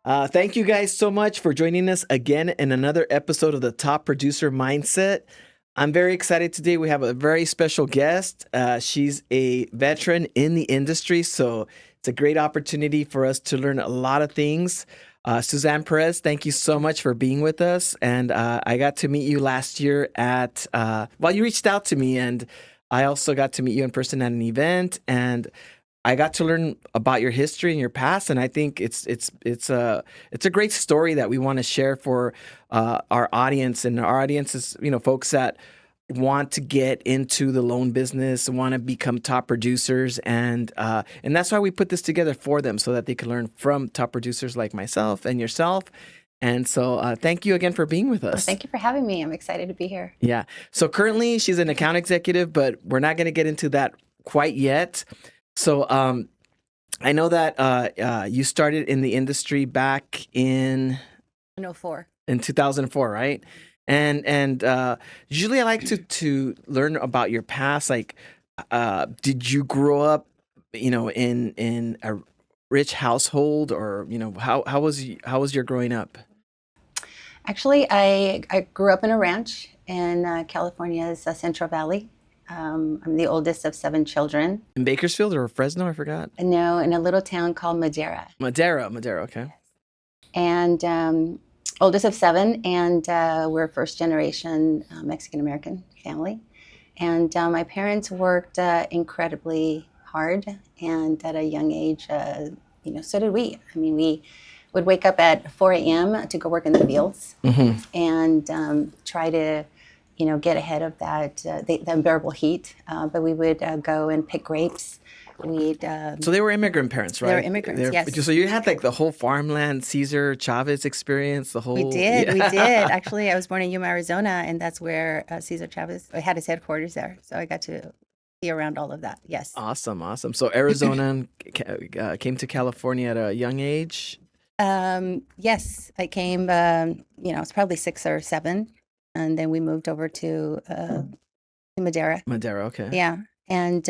Thank you guys so much for joining us again in another episode of the Top Producer Mindset. I'm very excited today. We have a very special guest. She's a veteran in the industry, so it's a great opportunity for us to learn a lot of things. Suzanne Perez, thank you so much for being with us. And I got to meet you last year you reached out to me, and I also got to meet you in person at an event, and I got to learn about your history and your past, and I think it's a great story that we want to share for our audience. And our audience is folks that want to get into the loan business, want to become top producers, and that's why we put this together for them so that they can learn from top producers like myself and yourself. And so thank you again for being with us. Well, thank you for having me. I'm excited to be here. Yeah. So currently she's an account executive, but we're not going to get into that quite yet. So I know that you started in the industry back in 2004. In 2004, right? And usually I like to learn about your past. Like, did you grow up, in a rich household, or how was your growing up? Actually, I grew up in a ranch in California's Central Valley. I'm the oldest of 7 children. In Bakersfield or Fresno? I forgot. No, in a little town called Madera. Madera, okay. And oldest of 7, and we're first generation Mexican-American family. And my parents worked incredibly hard, and at a young age, so did we. I mean, we would wake up at 4 a.m. to go work in the fields and try to get ahead of the unbearable heat. But we would go and pick grapes. So they were immigrant parents, right? They were immigrants, yes. So you had like the whole farmland, Cesar Chavez experience, the whole... We did. Actually, I was born in Yuma, Arizona, and that's where Cesar Chavez had his headquarters there. So I got to be around all of that, yes. Awesome. So Arizona came to California at a young age? Yes, I came, I was probably 6 or 7. And then we moved over to Madera. Madera, okay. Yeah, and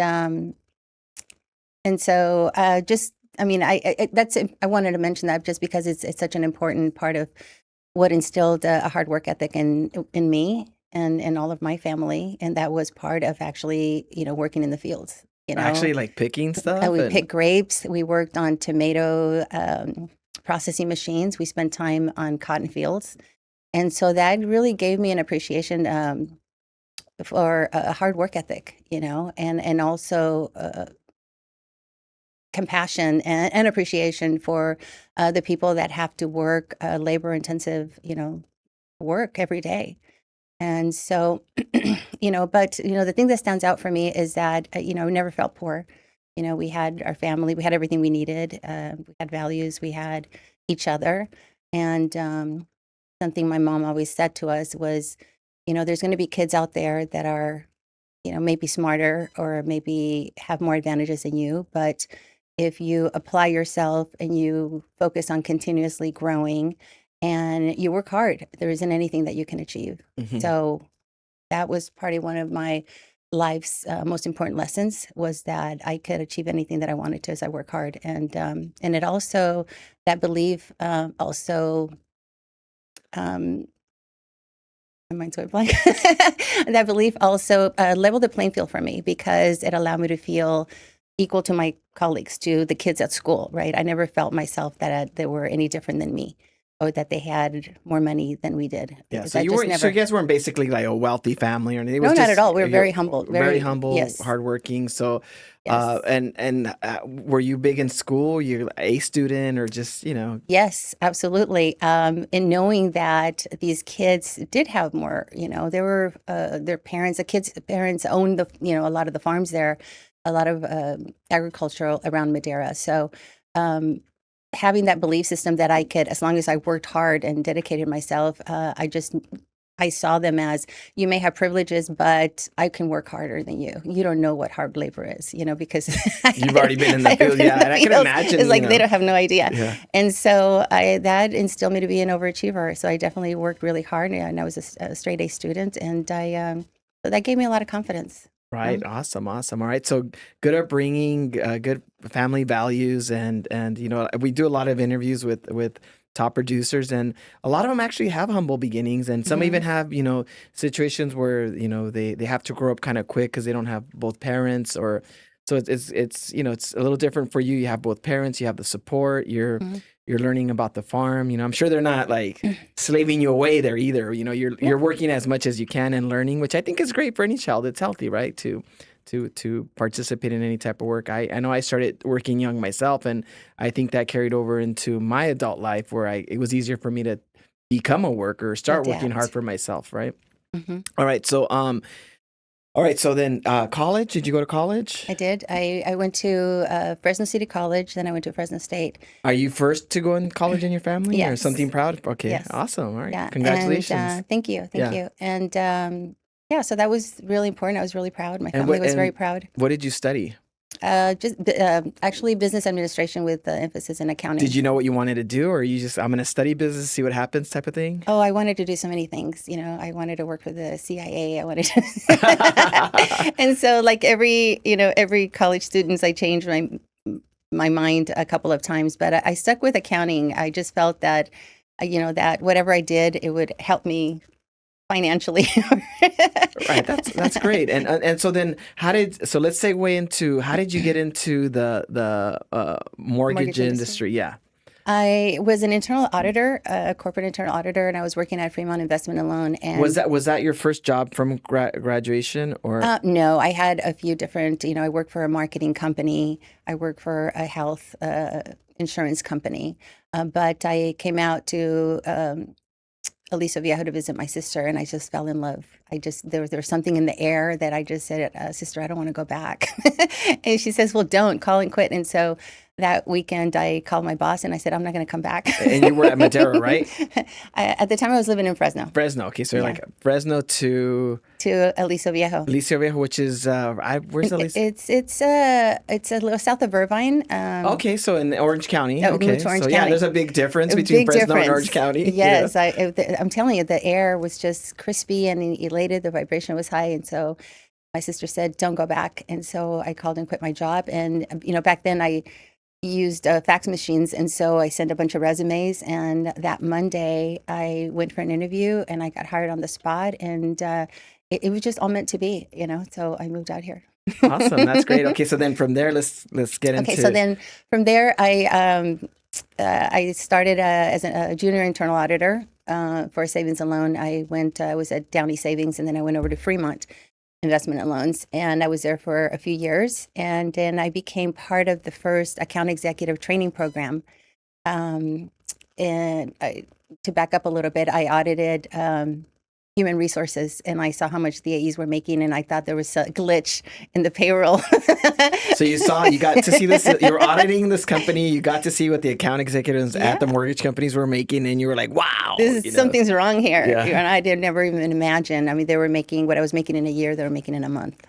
so I wanted to mention that just because it's such an important part of what instilled a hard work ethic in me and all of my family, and that was part of actually working in the fields. Actually, like picking stuff. We picked grapes. We worked on tomato processing machines. We spent time on cotton fields. And so that really gave me an appreciation for a hard work ethic, and also compassion and appreciation for the people that have to work labor-intensive, work every day. And so, but the thing that stands out for me is that, we never felt poor. We had our family, we had everything we needed. We had values, we had each other. And something my mom always said to us was, there's going to be kids out there that are, maybe smarter or maybe have more advantages than you. But if you apply yourself and you focus on continuously growing and you work hard, there isn't anything that you can achieve. Mm-hmm. So that was probably one of my life's most important lessons, was that I could achieve anything that I wanted to as I work hard. And it also, that belief my mind's going blank. That belief also leveled the playing field for me, because it allowed me to feel equal to my colleagues, to the kids at school, right? I never felt myself that they were any different than me, or that they had more money than we did. Yeah, so you guys weren't basically like a wealthy family or anything. No, not at all. We were very humble. Very humble, yes. Hardworking. So, yes. And were you big in school? You a student, or just, Yes, absolutely. And knowing that these kids did have more, they were, their parents, the kids' parents owned a lot of the farms there, a lot of agricultural around Madera. So, having that belief system that I could, as long as I worked hard and dedicated myself, I saw them as, you may have privileges, but I can work harder than you. You don't know what hard labor is, because you've already been in the field. Yeah, and I can imagine. It's like they don't have no idea. Yeah. And so that instilled me to be an overachiever. So I definitely worked really hard, and I was a straight A student, and so that gave me a lot of confidence. Right. Awesome. All right. So good upbringing, good family values, and we do a lot of interviews with top producers, and a lot of them actually have humble beginnings, and some even have, situations where, they have to grow up kind of quick because they don't have both parents, or so it's it's a little different for you. You have both parents, you have the support, you're learning about the farm. I'm sure they're not like slaving you away there either. You're working as much as you can and learning, which I think is great for any child. It's healthy, right? To participate in any type of work. I know I started working young myself, and I think that carried over into my adult life where it was easier for me to become a worker, start working hard for myself, right? All right. So then college, did you go to college? I did. I went to Fresno City College, then I went to Fresno State. Are you first to go in college in your family or Yes. something proud? Okay. Yes. Awesome. All right. Yeah. Congratulations. And, thank you. Thank Yeah. you. And so that was really important. I was really proud. My And family was very proud. What did you study? Actually business administration with emphasis in accounting. Did you know what you wanted to do, or you just, I'm going to study business, see what happens type of thing? Oh, I wanted to do so many things. I wanted to work for the CIA. I wanted to, and so like every college student, I changed my mind a couple of times, but I stuck with accounting. I just felt that, that whatever I did, it would help me financially. Right. That's great. And so then so let's segue into, how did you get into the mortgage industry? Yeah. I was an internal auditor, a corporate internal auditor, and I was working at Fremont Investment and Loan. And was that your first job from graduation, or? No, I had a few different. I worked for a marketing company. I worked for a health insurance company, but I came out to Aliso Viejo to visit my sister, and I just fell in love. There was something in the air that I just said, sister, I don't want to go back. And she says, well, don't, call and quit. And so that weekend I called my boss and I said, I'm not going to come back. And you were at Madera, right? At the time I was living in Fresno. Okay. So you're like Fresno to Aliso Viejo. Aliso Viejo, which is, where's Aliso? It's a little south of Irvine. Okay, so in Orange County. Okay, Orange County. Yeah, there's a big difference between Fresno and Orange County. Yes, Yeah. I'm telling you, the air was just crispy and elated. The vibration was high, and so my sister said, "Don't go back." And so I called and quit my job. And back then I used fax machines, and so I sent a bunch of resumes. And that Monday, I went for an interview, and I got hired on the spot. And it was just all meant to be, So I moved out here. Awesome, that's great. Okay, so then from there, let's get into. Okay, so then from there, I started as a junior internal auditor for a savings and loan. I was at Downey Savings, and then I went over to Fremont Investment and Loans, and I was there for a few years. And then I became part of the first account executive training program. To back up a little bit, I audited human resources, and I saw how much the AEs were making, and I thought there was a glitch in the payroll. So you got to see this, you're auditing this company, you got to see what the account executives at the mortgage companies were making, and you were like, wow. Something's wrong here. Yeah. And I did never even imagine. I mean, they were making what I was making in a year, they were making in a month.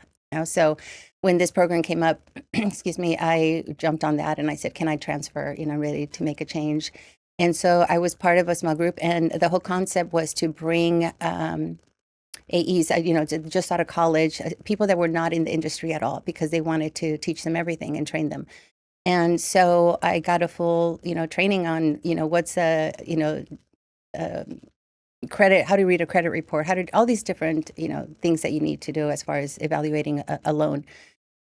So when this program came up, excuse me, I jumped on that and I said, can I transfer, ready to make a change? And so I was part of a small group, and the whole concept was to bring AEs, just out of college, people that were not in the industry at all, because they wanted to teach them everything and train them. And so I got a full, training on, what's credit, how to read a credit report, all these different, things that you need to do as far as evaluating a loan.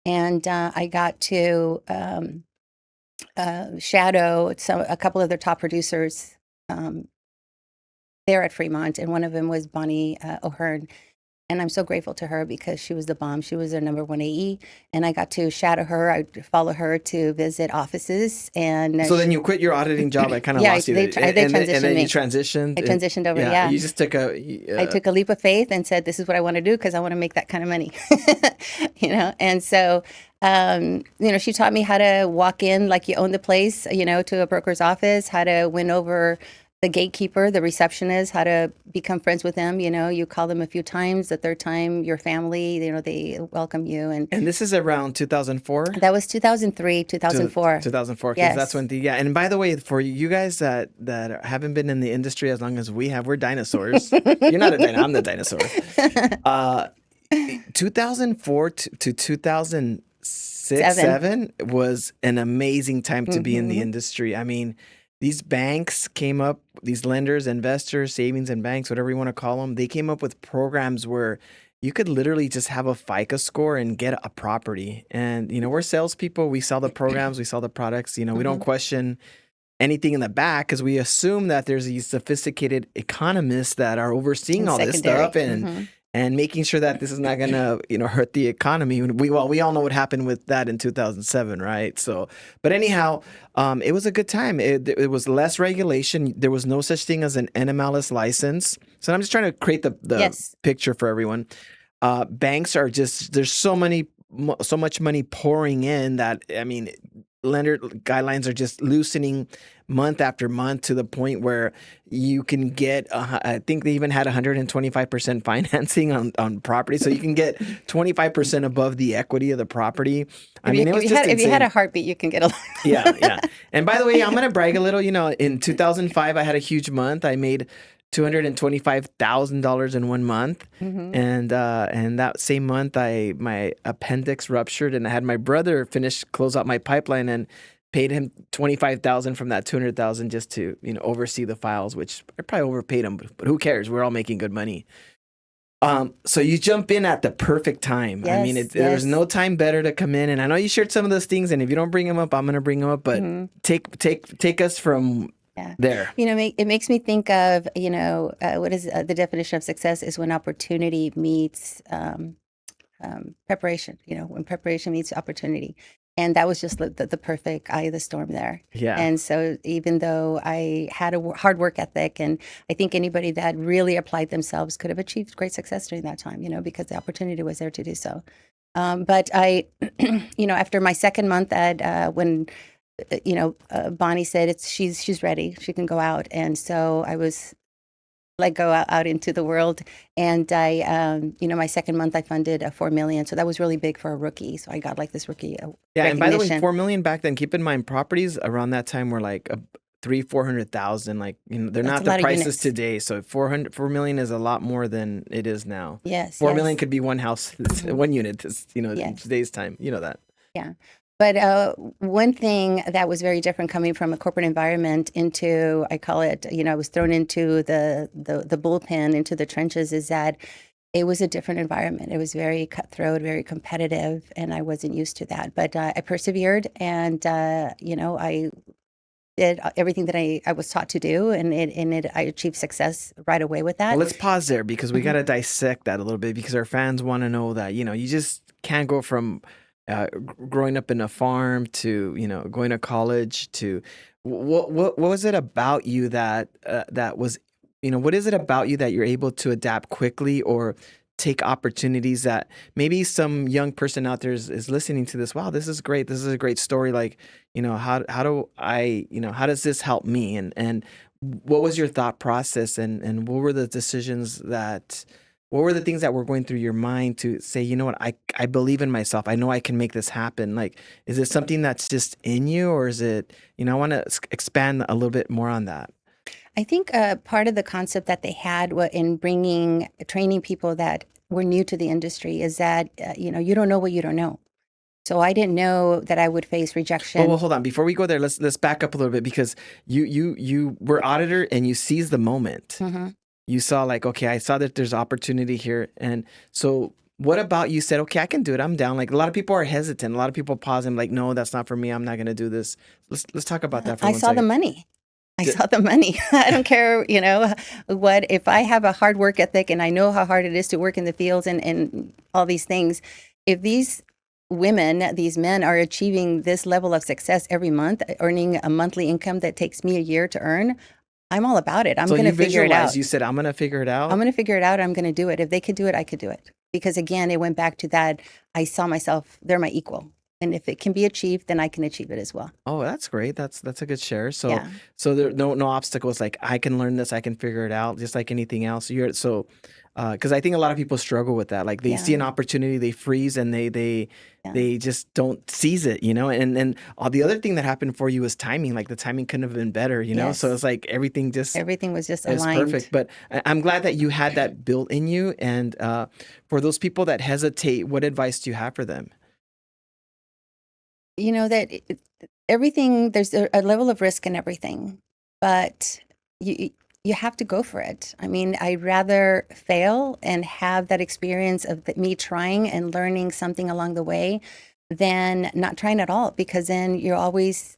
And I got to shadow a couple of their top producers there at Fremont, and one of them was Bonnie O'Hearn. And I'm so grateful to her because she was the bomb. She was their number one AE, and I got to shadow her. I follow her to visit offices. And so then you quit your auditing job. I kind of lost you. They transitioned and then me. you transitioned. I transitioned over. Yeah. You just took I took a leap of faith and said, "This is what I want to do because I want to make that kind of money." And so. She taught me how to walk in like you own the place, to a broker's office, how to win over the gatekeeper, the receptionist, how to become friends with them. You call them a few times, the third time, your family, they welcome you. And this is around 2004? That was 2003, 2004. 2004, because yes. That's when and by the way, for you guys that haven't been in the industry as long as we have, we're dinosaurs. You're not a dinosaur, I'm the dinosaur. 2004 to 2006, 7 was an amazing time to be in the industry. I mean, these banks came up, these lenders, investors, savings and banks, whatever you want to call them, they came up with programs where you could literally just have a FICO score and get a property. And, we're salespeople. We sell the programs, we sell the products. We don't Hmm. question anything in the back because we assume that there's these sophisticated economists that are overseeing And all this stuff secondary. and Hmm. and making sure that this is not gonna hurt the economy. We all know what happened with that in 2007, right? So, but anyhow, it was a good time. It was less regulation. There was no such thing as an NMLS license. So I'm just trying to create the Yes. picture for everyone. Banks are just there's so much money pouring in that lender guidelines are just loosening month after month to the point where you can get I think they even had 125% financing on property, so you can get 25% above the equity of the property. It was just If you had a insane. heartbeat, you can get a Yeah, lot. yeah. And by the way, I'm gonna brag a little. In 2005, I had a huge month. I made $225,000 in one month, Hmm. and that same month, my appendix ruptured, and I had my brother close out my pipeline, and paid him 25,000 from that 200,000 just to oversee the files, which I probably overpaid him, but who cares? We're all making good money. So you jump in at the perfect time. Yes, There's yes. no time better to come in. And I know you shared some of those things, and if you don't bring them up, I'm gonna bring them up. But Hmm. take us from Yeah. there. It makes me think of, what is the definition of success is when opportunity meets preparation, when preparation meets opportunity. And that was just the perfect eye of the storm there. Yeah. And so even though I had a hard work ethic, and I think anybody that really applied themselves could have achieved great success during that time, because the opportunity was there to do so. But I, after my second month when Bonnie said she's ready, she can go out, and so I was like go out into the world, and I, my second month I funded a 4 million, so that was really big for a rookie. So I got like this rookie Yeah, and by the way, recognition. 4 million back then. Keep in mind, properties around that time were like 300,000-400,000. Like they're That's not a the lot of prices units. today. So 4 million is a lot more than it is now. Yes, 4 million yes. could be one house, Hmm. one unit. In Yes. today's time, that. Yeah. But one thing that was very different coming from a corporate environment into, I call it, I was thrown into the bullpen, into the trenches, is that it was a different environment. It was very cutthroat, very competitive, and I wasn't used to that. But I persevered, and I did everything that I was taught to do, and I achieved success right away with Well, that. let's pause there because we got Hmm. to dissect that a little bit because our fans want to know that, you just can't go from growing up in a farm to, going to college to what was it about you that was, what is it about you that you're able to adapt quickly or take opportunities that maybe some young person out there is listening to this? Wow, this is great. This is a great story. Like, how do I, how does this help me? And what was your thought process and what were the what were the things that were going through your mind to say, I believe in myself. I know I can make this happen. Like, is it something that's just in you, or is it, I want to expand a little bit more on that. I think part of the concept that they had in training people that were new to the industry is that, you don't know what you don't know. So I didn't know that I would face Well, rejection. hold on. Before we go there, let's back up a little bit because you were auditor and you seized the moment. Hmm. You saw like, okay, I saw that there's opportunity here. And so what about you said, okay, I can do it. I'm down. Like a lot of people are hesitant. A lot of people pause and like, no, that's not for me. I'm not going to do this. Let's talk about that for I one saw the second. money. I D- saw the money. I don't care, what, if I have a hard work ethic and I know how hard it is to work in the fields and all these things, if these these men are achieving this level of success every month, earning a monthly income that takes me a year to earn, I'm all about it. I'm So going to you figure it visualize, you out. said, I'm going to figure it I'm out. going to figure it out. I'm going to do it. If they could do it, I could do it. Because again, it went back to that. I saw myself, they're my equal. And if it can be achieved, then I can achieve it as well. Oh, that's great. That's a good share. So Yeah. so there no obstacles. Like I can learn this. I can figure it out. Just like anything else. Because I think a lot of people struggle with that. Like they see Yeah. an opportunity, they freeze, and Yeah. they just don't seize it. And the other thing that happened for you was timing. Like the timing couldn't have been better. So it's Yes. like everything just Everything was just is aligned. perfect. But I'm glad that you had that built in you. And for those people that hesitate, what advice do you have for them? That everything, there's a level of risk in everything. but you have to go for it. I mean, I'd rather fail and have that experience of me trying and learning something along the way than not trying at all, because then you're always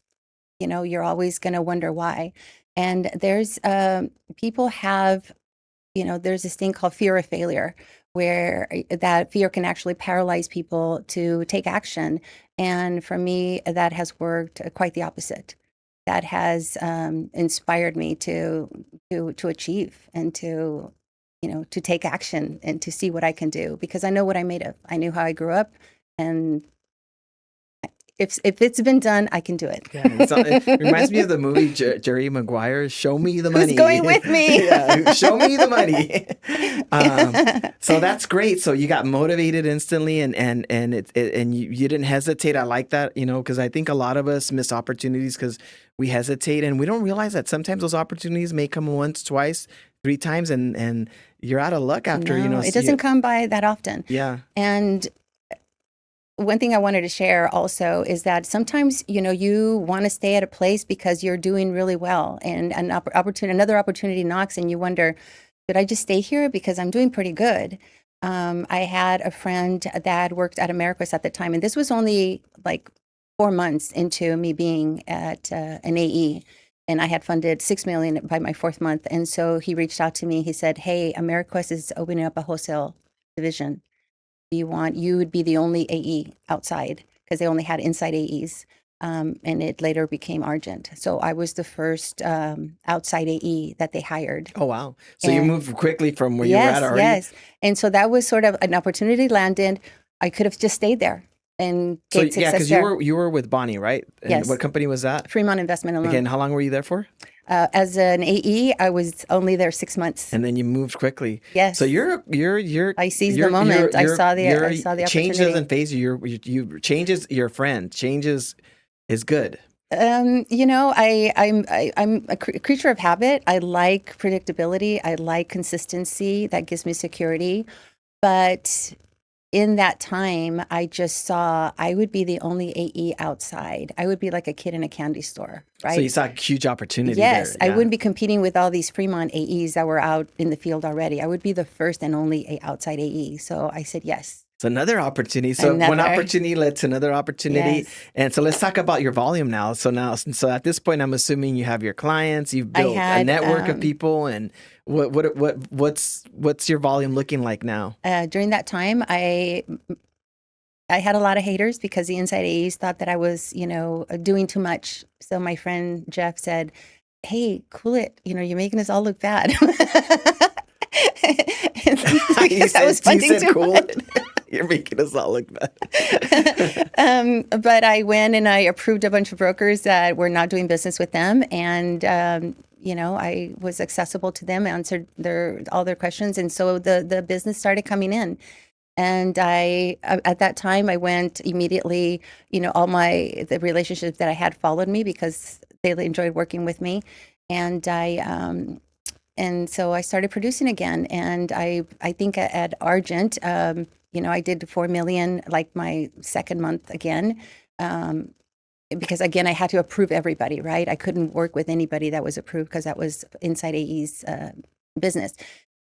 going to wonder why. And there's people have, there's this thing called fear of failure, where that fear can actually paralyze people to take action. And for me, that has worked quite the opposite. That has inspired me to achieve and to take action and to see what I can do, because I know what I'm made of. I knew how I grew up, and if it's been done, I can do it. Yeah, it reminds me of the movie Jerry Maguire, Show Me the Money. Who's going with me? Yeah, show me the money. So that's great. So you got motivated instantly, and you didn't hesitate. I like that, because I think a lot of us miss opportunities because we hesitate, and we don't realize that sometimes those opportunities may come once, twice, 3 times, and you're out of luck after. No, it doesn't come by that often. Yeah. And one thing I wanted to share also is that sometimes, you want to stay at a place because you're doing really well, and another opportunity knocks, and you wonder, should I just stay here because I'm doing pretty good? I had a friend that worked at Ameriquest at the time, and this was only like 4 months into me being at an AE, and I had funded $6 million by my 4th month. And so he reached out to me. He said, "Hey, Ameriquest is opening up a wholesale division. You would be the only AE outside," because they only had inside AEs. And it later became Argent. So I was the first outside AE that they hired. Oh, wow. So you moved quickly from where you were at already? Yes. And so that was sort of an opportunity landed. I could have just stayed there and gained success because you were with Bonnie, right? And yes. What company was that? Fremont Investment Alone. Again, how long were you there for? As an AE, I was only there 6 months. And then you moved quickly. Yes. So you're I seized the moment. I saw the opportunity. Change doesn't phase you. Change is your friend. Change is good. I'm a creature of habit. I like predictability. I like consistency. That gives me security. But in that time, I just saw I would be the only AE outside. I would be like a kid in a candy store, right? So you saw a huge opportunity yes, there. I wouldn't be competing with all these Fremont AEs that were out in the field already. I would be the first and only outside AE. So I said yes. It's another opportunity. So one opportunity led to another opportunity. Yes. And so let's talk about your volume now. So at this point, I'm assuming you have your clients, you've built a network of people, and what's your volume looking like now? During that time, I had a lot of haters because the inside AEs thought that I was, doing too much. So my friend Jeff said, "Hey, cool it. You're making us all look bad." Because I was funding too much. You're making us all look bad. But I went and I approved a bunch of brokers that were not doing business with them. And, I was accessible to them, answered all their questions. And so the business started coming in. And at that time, I went immediately, all the relationships that I had followed me because they enjoyed working with me. And and so I started producing again. And I think at Argent, I did 4 million, like my 2nd month again, because again, I had to approve everybody, right? I couldn't work with anybody that was approved because that was inside AE's business.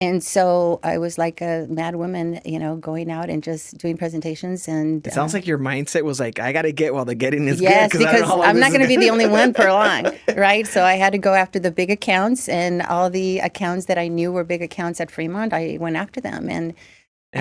And so I was like a mad woman, going out and just doing presentations. And it sounds like your mindset was like, I got to get while the getting is yes, good. Yes, because I'm not going to be the only one for long, right? So I had to go after the big accounts, and all the accounts that I knew were big accounts at Fremont, I went after them. And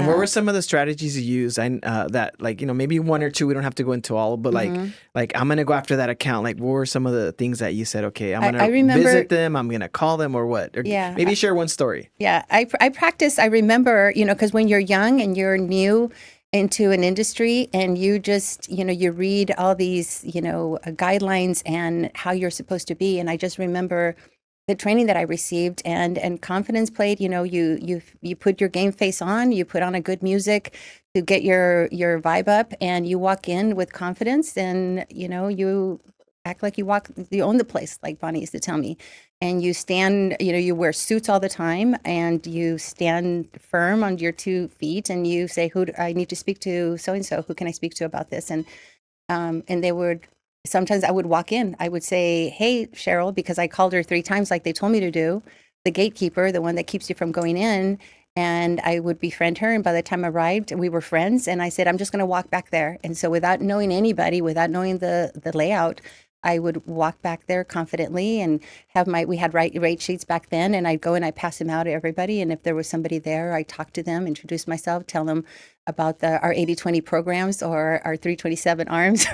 what were some of the strategies you used? That maybe 1 or 2. We don't have to go into all, but like I'm gonna go after that account. Like, what were some of the things that you said? Okay, I'm gonna visit them. I'm gonna call them, or what? Or maybe share one story. Yeah, I practice. I remember, because when you're young and you're new into an industry, and you just you read all these guidelines and how you're supposed to be, and I just remember the training that I received, and confidence played. You put your game face on, you put on a good music to get your vibe up, and you walk in with confidence, and you act like you own the place, like Bonnie used to tell me. And you stand, you wear suits all the time, and you stand firm on your 2 feet, and you say, "Who I need to speak to? So and so. Who can I speak to about this?" And they would sometimes I would walk in. I would say, "Hey, Cheryl," because I called her 3 times like they told me to do, the gatekeeper, the one that keeps you from going in. And I would befriend her. And by the time I arrived, we were friends. And I said, "I'm just going to walk back there." And so without knowing anybody, without knowing the layout, I would walk back there confidently and we had rate sheets back then, and I'd go and I'd pass them out to everybody. And if there was somebody there, I'd talk to them, introduce myself, tell them about our 80/20 programs or our 327 arms,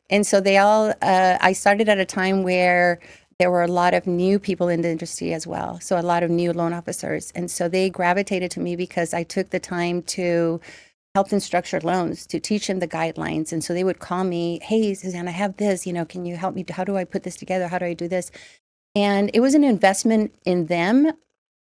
and so they all, I started at a time where there were a lot of new people in the industry as well. So a lot of new loan officers. And so they gravitated to me because I took the time to help them structure loans, to teach them the guidelines. And so they would call me, "Hey, Suzanne, I have this, can you help me? How do I put this together? How do I do this?" And it was an investment in them,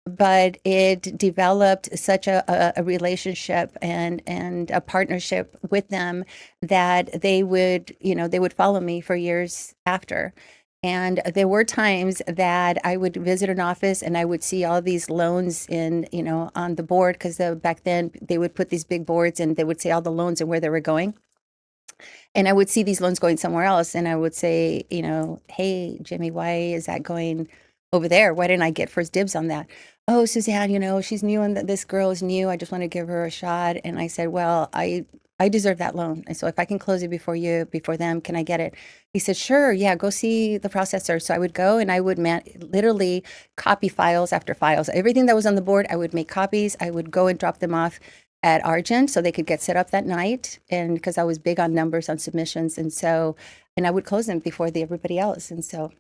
but it developed such a relationship and a partnership with them that they would follow me for years after. And there were times that I would visit an office and I would see all these loans on the board, because back then they would put these big boards and they would say all the loans and where they were going. And I would see these loans going somewhere else. And I would say, "Hey, Jimmy, why is that going over there? Why didn't I get first dibs on that?" "Oh, Suzanne, she's new and this girl is new. I just want to give her a shot." And I said, "Well, I deserve that loan. And so if I can close it before them, can I get it?" He said, "Sure. Yeah, go see the processor." So I would go and I would literally copy files after files. Everything that was on the board, I would make copies. I would go and drop them off at Argent so they could get set up that night. And because I was big on numbers, on submissions. And I would close them before everybody else. And so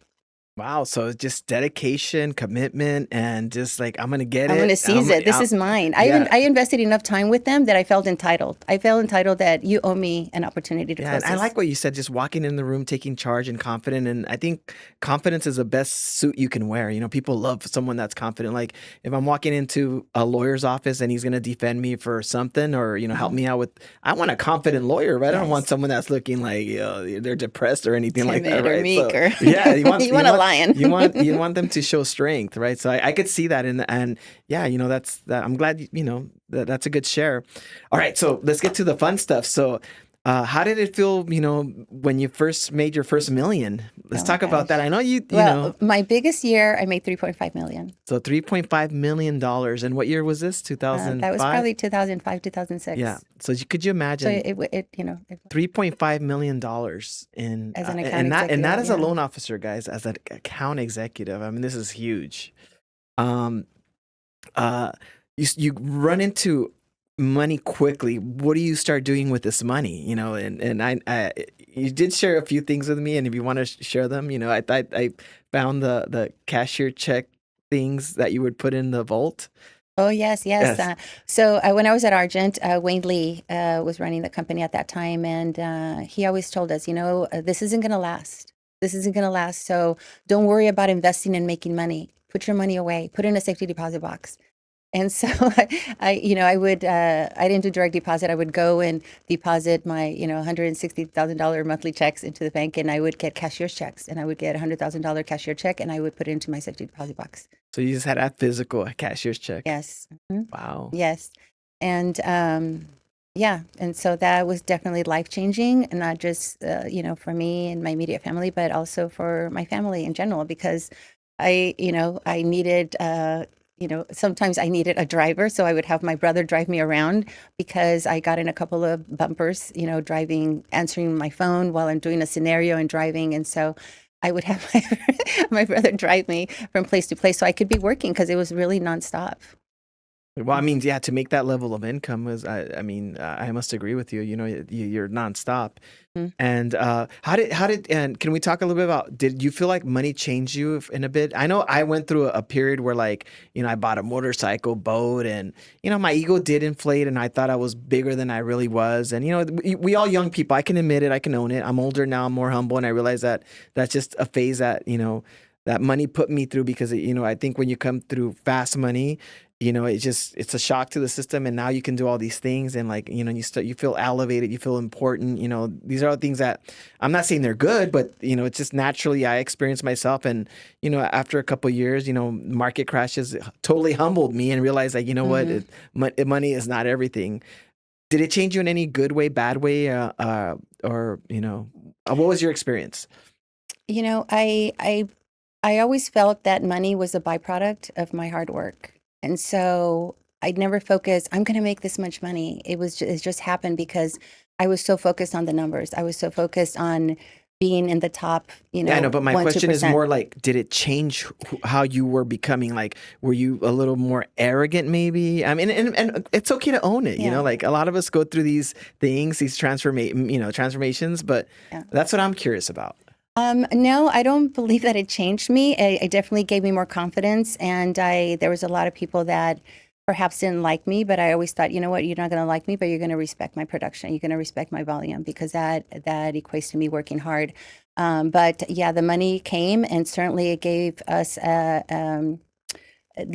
Wow. So it's just dedication, commitment, and just like, I'm going to get I'm it. going to seize it. This is mine. I invested enough time with them that I felt entitled. I felt entitled that you owe me an opportunity to Yeah, close and I this. like what you said, just walking in the room, taking charge and confident. And I think confidence is the best suit you can wear. People love someone that's confident. Like if I'm walking into a lawyer's office and he's going to defend me for something or, help me out with, I want a confident lawyer, right? I don't want Yes. someone that's looking like they're depressed or anything like that, Timid or right? meek So or yeah, you want a lion. you want them to show strength, right? So I could see that and yeah, that's that. I'm glad that's a good share. All right, so let's get to the fun stuff. So. How did it feel, when you first made your first million? Let's Oh my talk about that. gosh. I know you Well, my biggest year, I made 3.5 million. so $3.5 million. And what year was this? That was 2005? probably 2005, Yeah. 2006. So could you So imagine $3.5 million in, as an account and not executive, as a yeah. loan officer, guys, as an account executive. I mean, this is huge. Um, you run into money quickly. What do you start doing with this money? And I you did share a few things with me, and if you want to share them, I found the cashier check things that you would put in the vault. Oh, yes, yes. Yes. So when I was at Argent, Wayne Lee was running the company at that time, and he always told us, this isn't going to last. This isn't going to last. So don't worry about investing and making money. Put your money away. Put it in a safety deposit box. And so I didn't do direct deposit. I would go and deposit my, $160,000 monthly checks into the bank, and I would get cashier's checks, and I would get $100,000 cashier check, and I would put it into my safety deposit box. So you just had a physical cashier's check. Yes. Mhm. Wow. Yes. And yeah, and so that was definitely life-changing, and not just for me and my immediate family, but also for my family in general, because I needed sometimes I needed a driver, so I would have my brother drive me around, because I got in a couple of bumpers, answering my phone while I'm doing a scenario and driving. And so I would have my brother drive me from place to place so I could be working, because it was really nonstop. Well, I mean, yeah, to make that level of income was, I mean, I must agree with you. You're nonstop. Mhm. And and can we talk a little bit about, did you feel like money changed you in a bit? I know I went through a period where like, I bought a motorcycle, boat, and, my ego did inflate and I thought I was bigger than I really was. And, we all young people, I can admit it, I can own it. I'm older now, I'm more humble. And I realize that that's just a phase that, that money put me through, because, I think when you come through fast money, it's a shock to the system, and now you can do all these things, and like, you feel elevated, you feel important. These are all things that I'm not saying they're good, but it's just naturally I experienced myself, and after a couple of years, market crashes totally humbled me and realized like, what, money is not everything. Did it change you in any good way, bad way? or what was your experience? You know, I always felt that money was a byproduct of my hard work. And so I'd never focus, I'm going to make this much money. It just happened because I was so focused on the numbers. I was so focused on being in the top, Yeah, I know, but my 1, question is 2%. more like, did it change how you were becoming? Like, were you a little more arrogant, maybe? I mean, and it's okay to own it. Yeah. Like a lot of us go through these things, these transformations. But Yeah. that's what I'm curious about. No, I don't believe that it changed me. It definitely gave me more confidence, and there was a lot of people that perhaps didn't like me, but I always thought, you know what, you're not going to like me, but you're going to respect my production. You're going to respect my volume because that equates to me working hard. But yeah, the money came, and certainly it gave us the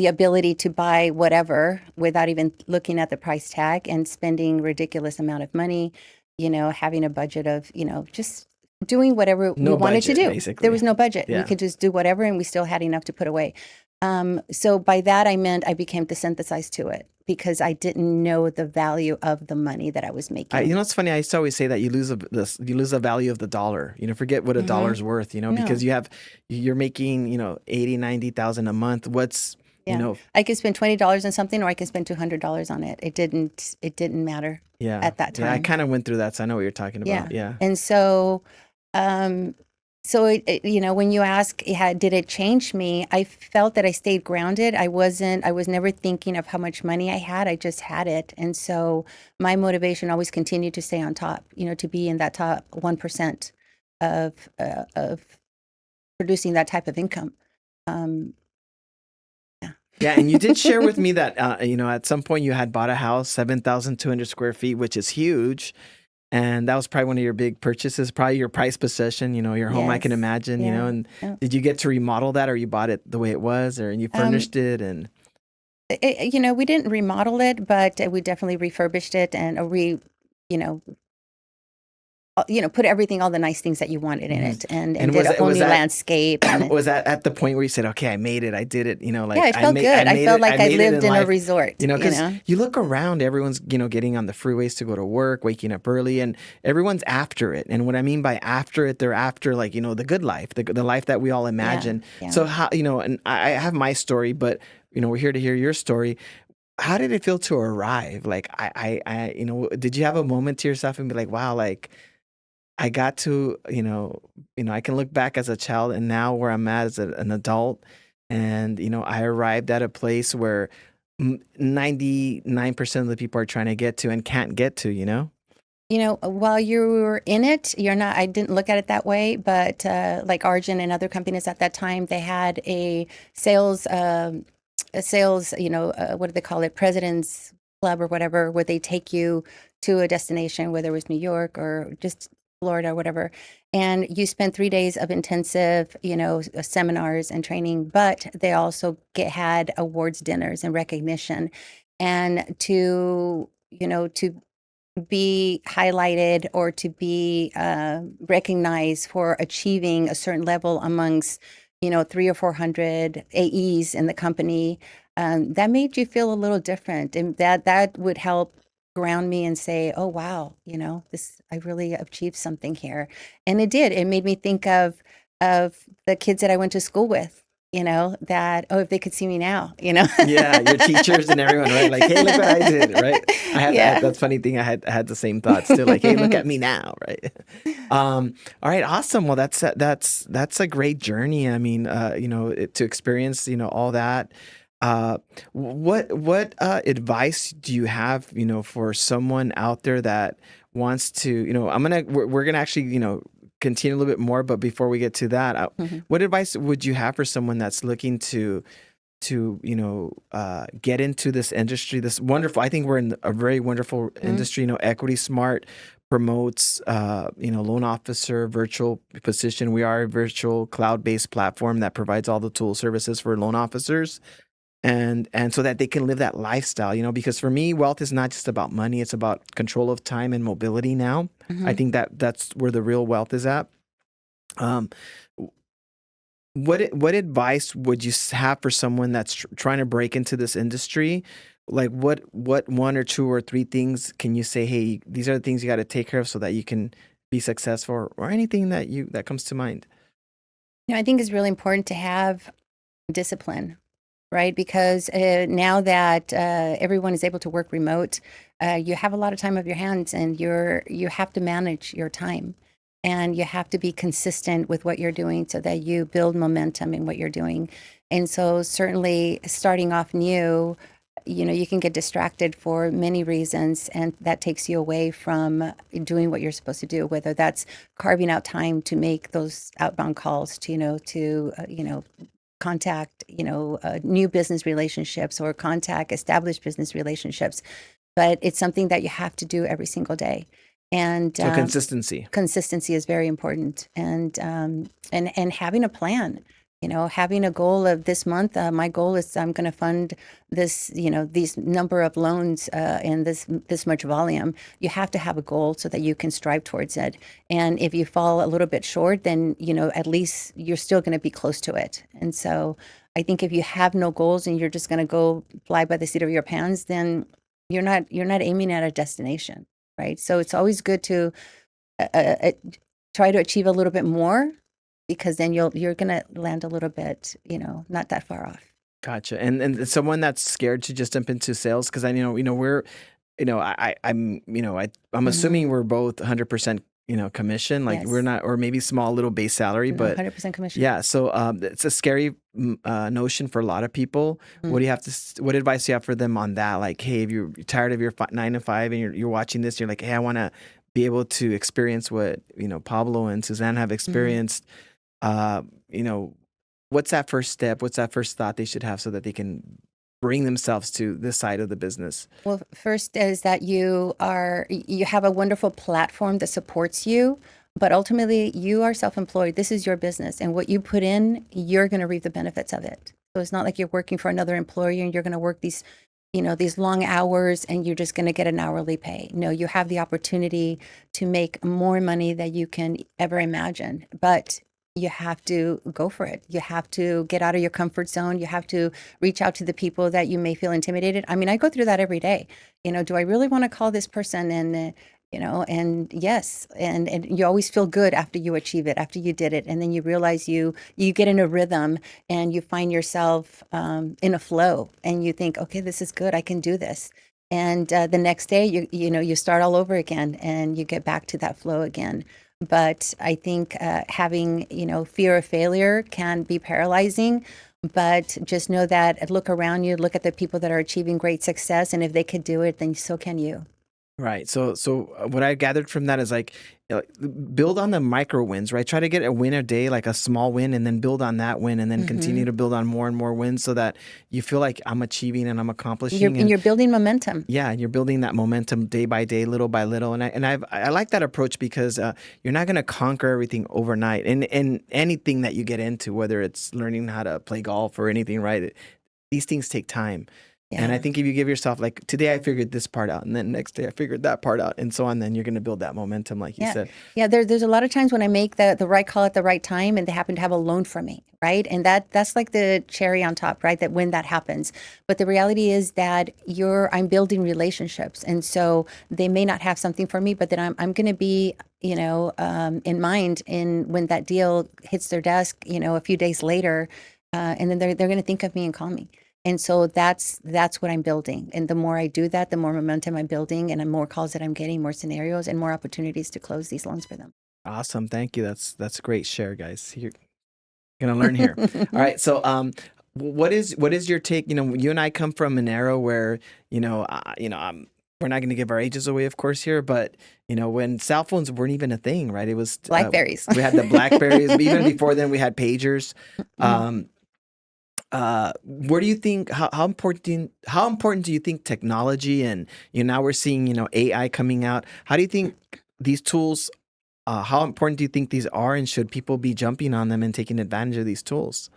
ability to buy whatever without even looking at the price tag and spending ridiculous amount of money. Having a budget of just doing whatever we No wanted to budget, do. basically. There was no budget. We Yeah. could just do whatever, and we still had enough to put away. So by that, I meant I became desensitized to it because I didn't know the value of the money that I was making. It's funny. I used to always say that you lose the value of the dollar. Forget what a dollar's worth. Because you're making 80, 90,000 a month. What's I could spend $20 on something, or I could spend $200 on it. It didn't matter. Yeah. At that time. Yeah, I kind of went through that, so I know what you're talking about. Yeah. And so, when you ask, did it change me? I felt that I stayed grounded. I was never thinking of how much money I had. I just had it. And so my motivation always continued to stay on top, to be in that top 1% of producing that type of income. Yeah, and you did share with me that at some point you had bought a house, 7,200 square feet, which is huge, and that was probably one of your big purchases, probably your prized possession. Your home, I can Yes. imagine. Yeah. And did you get to remodel that, or you bought it the way it was, or you furnished it and? We didn't remodel it, but we definitely refurbished it and put all the nice things that you wanted in it, and did a whole new landscape. And was that at the point where you said, "Okay, I made it, I did it"? Like, yeah, it felt good. I felt like I lived in a resort. Because you look around, everyone's getting on the freeways to go to work, waking up early, and everyone's after it. And what I mean by after it, they're after like the good life, the life that we all imagine. Yeah. So how and I have my story, but we're here to hear your story. How did it feel to arrive? Like I did you have a moment to yourself and be like, wow, like I got to, I can look back as a child and now where I'm at as an adult, and I arrived at a place where 99% of the people are trying to get to and can't get to. While you were in it, I didn't look at it that way, but like Arjun and other companies at that time, they had a sales, what do they call it? President's Club or whatever, where they take you to a destination, whether it was New York or just Florida or whatever, and you spend 3 days of intensive, seminars and training, but they also had awards dinners and recognition, and to be highlighted or to be recognized for achieving a certain level amongst 300 or 400 AEs in the company, that made you feel a little different, and that would help ground me and say, oh wow, I really achieved something here. And it did. It made me think of the kids that I went to school with, that, if they could see me now, Yeah, your teachers and everyone, right? Like, hey, look what I did, right? I had that funny thing. I had the same thoughts too. Like, hey, look at me now, right? All right, awesome. Well, that's a great journey. I mean, to experience, all that. What advice do you have, for someone out there that wants to, we're gonna actually, continue a little bit more, but before we get to that, what advice would you have for someone that's looking to get into this industry, this wonderful, I think we're in a very wonderful industry, Equity Smart promotes, loan officer, virtual position. We are a virtual cloud-based platform that provides all the tool services for loan officers. And so that they can live that lifestyle, because for me, wealth is not just about money. It's about control of time and mobility now. I think that's where the real wealth is at. What advice would you have for someone that's trying to break into this industry? Like what 1 or 2 or 3 things can you say, hey, these are the things you got to take care of so that you can be successful, or anything that comes to mind? I think it's really important to have discipline, right? Because now that everyone is able to work remote, you have a lot of time of your hands, and you have to manage your time, and you have to be consistent with what you're doing so that you build momentum in what you're doing. And so, certainly, starting off new, you can get distracted for many reasons, and that takes you away from doing what you're supposed to do. Whether that's carving out time to make those outbound calls, to contact, new business relationships, or contact established business relationships. But it's something that you have to do every single day. And So consistency. consistency is very important. And having a plan, having a goal of this month. My goal is I'm going to fund this, these number of loans and this much volume. You have to have a goal so that you can strive towards it. And if you fall a little bit short, then at least you're still going to be close to it. And so I think if you have no goals and you're just going to go fly by the seat of your pants, then you're not aiming at a destination, right? So it's always good to try to achieve a little bit more, because then you're gonna land a little bit, not that far off. Gotcha. And someone that's scared to just jump into sales, because I we're I'm Mhm. assuming we're both 100% commission, like we're Yes. not, or maybe small little base salary, No, but 100% commission. yeah. So it's a scary notion for a lot of people. Mhm. What advice do you have for them on that? Like, hey, if you're tired of your 9 to 5 and you're watching this, you're like, hey, I want to be able to experience what Pablo and Suzanne have Mhm. experienced. Uh, you know, what's that first step? What's that first thought they should have so that they can bring themselves to this side of the business? Well, first is that you have a wonderful platform that supports you, but ultimately you are self-employed. This is your business, and what you put in, you're going to reap the benefits of it. So it's not like you're working for another employer and you're going to work these long hours and you're just going to get an hourly pay. No, you have the opportunity to make more money than you can ever imagine, but you have to go for it. You have to get out of your comfort zone. You have to reach out to the people that you may feel intimidated. I mean, I go through that every day. Do I really want to call this person? And yes, and you always feel good after you achieve it, after you did it, and then you realize you get in a rhythm, and you find yourself in a flow, and you think, okay, this is good. I can do this. And the next day, you start all over again, and you get back to that flow again. But I think having fear of failure can be paralyzing. But just know that, look around you, look at the people that are achieving great success, and if they could do it, then so can you. Right. So what I gathered from that is like, build on the micro wins, right? Try to get a win a day, like a small win, and then build on that win, and then continue Hmm. to build on more and more wins, so that you feel like I'm achieving and I'm You're accomplishing. and And you're building momentum. yeah, and you're building that momentum day by day, little by little. I like that approach, because you're not going to conquer everything overnight. And anything that you get into, whether it's learning how to play golf or anything, right? These things take time. And I Yeah. think if you give yourself, like, today I figured this part out, and then next day I figured that part out, and so on, then you're going to build that momentum, like you Yeah. said. Yeah. There's a lot of times when I make the right call at the right time and they happen to have a loan for me, right? And that's like the cherry on top, right? That when that happens. But the reality is that I'm building relationships. And so they may not have something for me, but then I'm going to be, in mind in when that deal hits their desk, a few days later. And then they're going to think of me and call me. And so that's what I'm building. And the more I do that, the more momentum I'm building, and the more calls that I'm getting, more scenarios, and more opportunities to close these loans for them. Awesome. Thank you. That's a great share, guys. You're going to learn here. All right. So, what is your take? You and I come from an era where, we're not going to give our ages away, of course, here, but when cell phones weren't even a thing, right? It was Blackberries. we had the Blackberries, but even before then, we had pagers. Mhm. Um, where do you think, how important do you think technology, and now we're seeing AI coming out? How do you think these tools? How important do you think these are, and should people be jumping on them and taking advantage of these tools?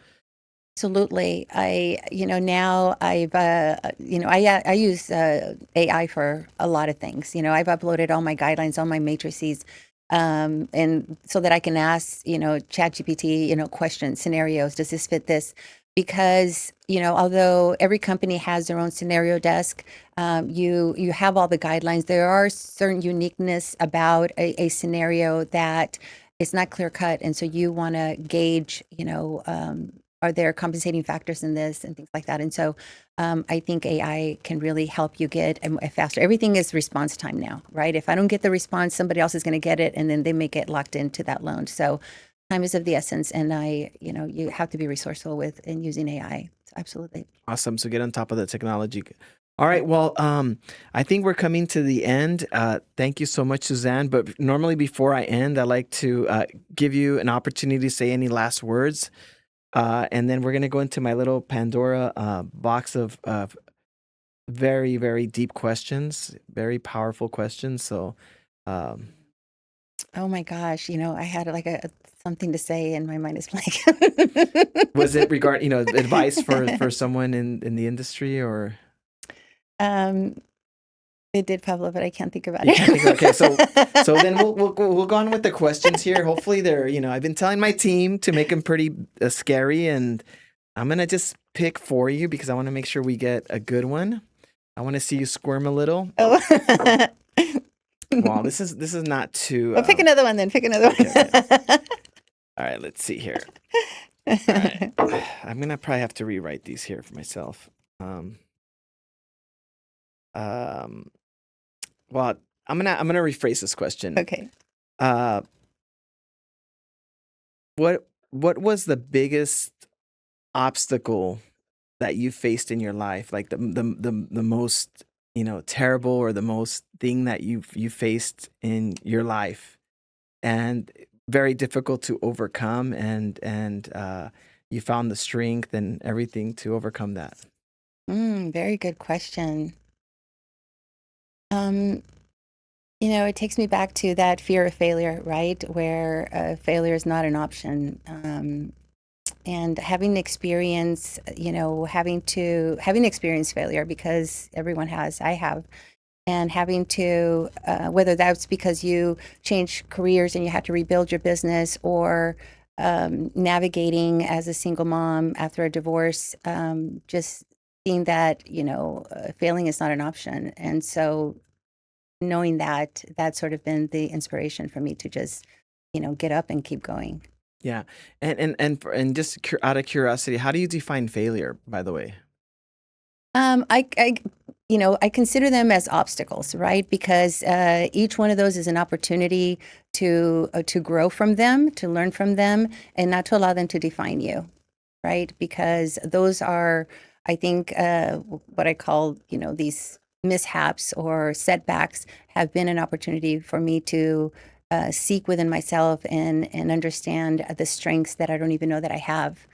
Absolutely. Now I use AI for a lot of things. I've uploaded all my guidelines, all my matrices, and so that I can ask, ChatGPT, questions, scenarios. Does this fit this? because, although every company has their own scenario desk, you have all the guidelines. There are certain uniqueness about a scenario that is not clear cut. And so you want to gauge, are there compensating factors in this and things like that. And so I think AI can really help you get a faster. Everything is response time now, right? If I don't get the response, somebody else is going to get it, and then they may get locked into that loan. So time is of the essence, and you have to be resourceful in using AI. So absolutely. Awesome. So get on top of the technology. All right. Well, I think we're coming to the end. Thank you so much, Suzanne. But normally before I end, I like to give you an opportunity to say any last words. And then we're going to go into my little Pandora box of very, very deep questions, very powerful questions. So, oh my gosh, I had like something to say and my mind is blank. was it regarding, advice for someone in the industry or? It did, Pablo, but I can't think about You it. can't think of, okay, so then we'll go on with the questions here. Hopefully they're, I've been telling my team to make them pretty scary, and I'm gonna just pick for you because I want to make sure we get a good one. I want to see you squirm a little. Oh. Wow, this is not too. Well, pick another one then. Pick another one. Okay. All right, let's see here. All right. I'm gonna probably have to rewrite these here for myself. Well, I'm gonna rephrase this question. Okay. What was the biggest obstacle that you faced in your life? Like the most terrible, or the most thing that you faced in your life, and very difficult to overcome, and you found the strength and everything to overcome that. Very good question. It takes me back to that fear of failure, right? Where failure is not an option. And having experience, having experienced failure, because everyone has, I have, and having to, whether that's because you changed careers and you had to rebuild your business, or navigating as a single mom after a divorce, just seeing that, failing is not an option. And so knowing that, that's sort of been the inspiration for me to just, get up and keep going. Yeah, and just out of curiosity, how do you define failure, by the way? I consider them as obstacles, right? Because each one of those is an opportunity to grow from them, to learn from them, and not to allow them to define you, right? Because those are, I think, what I call, these mishaps or setbacks have been an opportunity for me to seek within myself and understand the strengths that I don't even know that I have,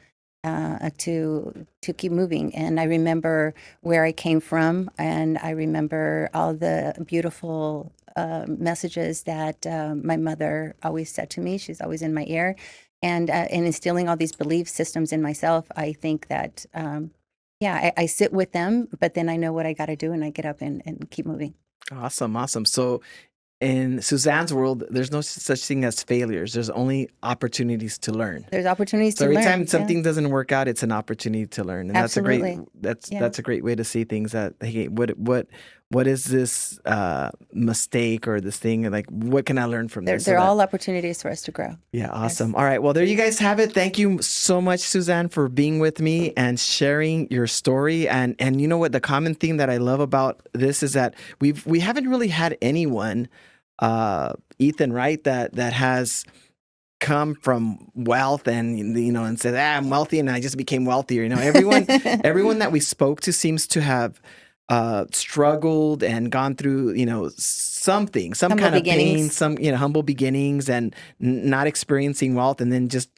to keep moving. And I remember where I came from, and I remember all the beautiful messages that my mother always said to me. She's always in my ear, and instilling all these belief systems in myself. I think that I sit with them, but then I know what I got to do, and I get up and keep moving. Awesome. So in Suzanne's world, there's no such thing as failures. There's only opportunities to learn. There's opportunities So to every learn. time something doesn't work out, it's an opportunity to learn, and Absolutely. that's a great way to see things. That, hey, what is this mistake or this thing? Like, what can I learn from this? They're all opportunities for us to grow. Yeah, awesome. Yes. All right, well, there you guys have it. Thank you so much, Suzanne, for being with me and sharing your story. And you know what? The common theme that I love about this is that we haven't really had anyone, Ethan, right, that has come from wealth and and said, I'm wealthy and I just became wealthier. Everyone that we spoke to seems to have struggled and gone through some kind of pain, some humble beginnings, and not experiencing wealth, and then just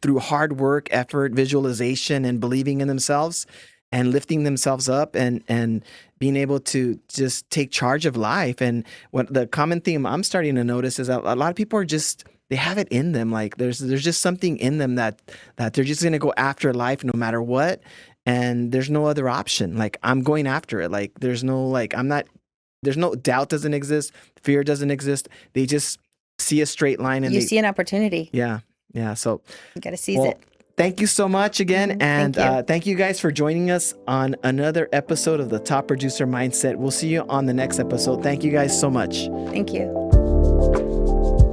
through hard work, effort, visualization, and believing in themselves and lifting themselves up and being able to just take charge of life. And what the common theme I'm starting to notice is that a lot of people are just, they have it in them. Like there's just something in them that they're just going to go after life no matter what. And there's no other option. Like, I'm going after it. Like, there's no doubt doesn't exist. Fear doesn't exist. They just see a straight line and you see an opportunity. Yeah. So you got to seize it. thank you so much again. And Thank you. thank you guys for joining us on another episode of the Top Producer Mindset. We'll see you on the next episode. Thank you guys so much. Thank you.